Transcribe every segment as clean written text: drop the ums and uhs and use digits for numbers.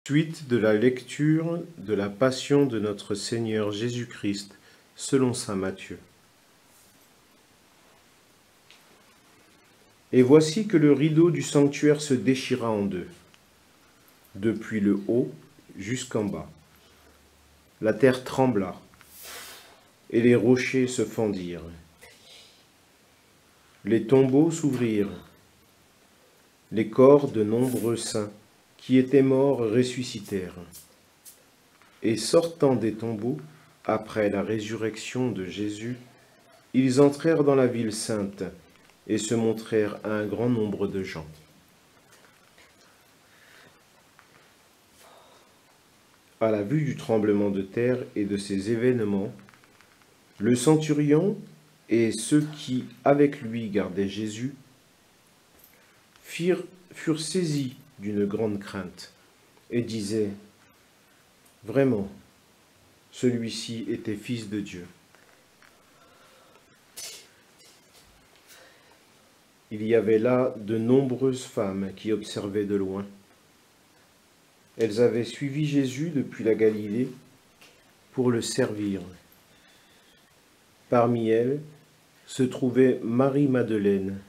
Suite de la lecture de la Passion de notre Seigneur Jésus-Christ selon saint Matthieu. Et voici que le rideau du sanctuaire se déchira en deux, depuis le haut jusqu'en bas. La terre trembla, et les rochers se fendirent. Les tombeaux s'ouvrirent. Les corps de nombreux saints qui étaient morts ressuscitèrent. Et sortant des tombeaux, après la résurrection de Jésus, ils entrèrent dans la ville sainte et se montrèrent à un grand nombre de gens. À la vue du tremblement de terre et de ces événements, le centurion et ceux qui, avec lui, gardaient Jésus, furent saisis d'une grande crainte et disaient : « Vraiment, celui-ci était fils de Dieu. » Il y avait là de nombreuses femmes qui observaient de loin. Elles avaient suivi Jésus depuis la Galilée pour le servir. Parmi elles se trouvait Marie-Madeleine,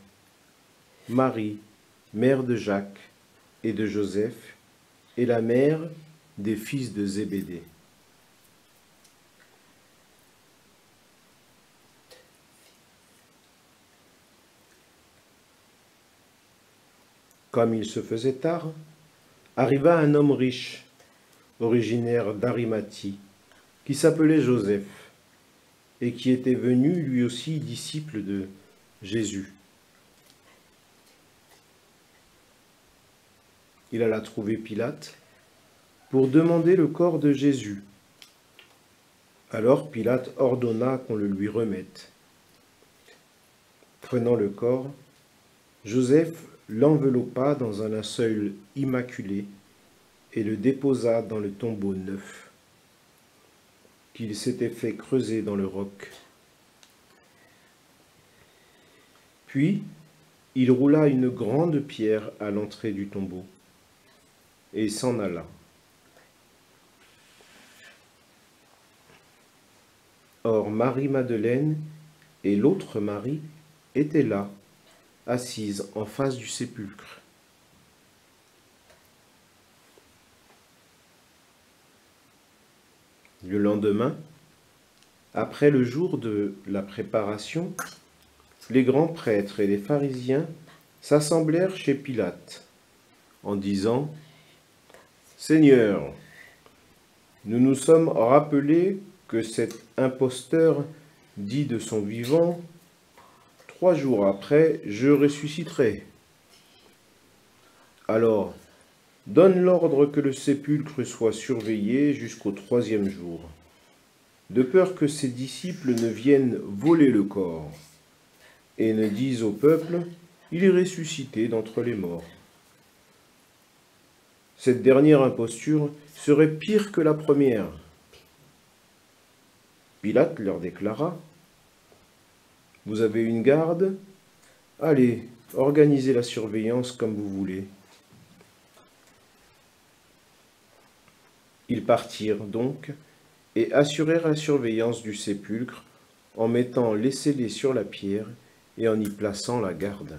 Marie, mère de Jacques et de Joseph, et la mère des fils de Zébédée. Comme il se faisait tard, arriva un homme riche, originaire d'Arimathie, qui s'appelait Joseph, et qui était venu lui aussi disciple de Jésus. Il alla trouver Pilate pour demander le corps de Jésus. Alors Pilate ordonna qu'on le lui remette. Prenant le corps, Joseph l'enveloppa dans un linceul immaculé et le déposa dans le tombeau neuf qu'il s'était fait creuser dans le roc. Puis il roula une grande pierre à l'entrée du tombeau et s'en alla. Or Marie-Madeleine et l'autre Marie étaient là, assises en face du sépulcre. Le lendemain, après le jour de la préparation, les grands prêtres et les pharisiens s'assemblèrent chez Pilate en disant : « Seigneur, nous nous sommes rappelés que cet imposteur dit de son vivant : 3 jours après, je ressusciterai. Alors, donne l'ordre que le sépulcre soit surveillé jusqu'au 3e jour, de peur que ses disciples ne viennent voler le corps et ne disent au peuple : il est ressuscité d'entre les morts. Cette dernière imposture serait pire que la première. » Pilate leur déclara : « Vous avez une garde ? Allez, organisez la surveillance comme vous voulez. » Ils partirent donc et assurèrent la surveillance du sépulcre en mettant les scellés sur la pierre et en y plaçant la garde.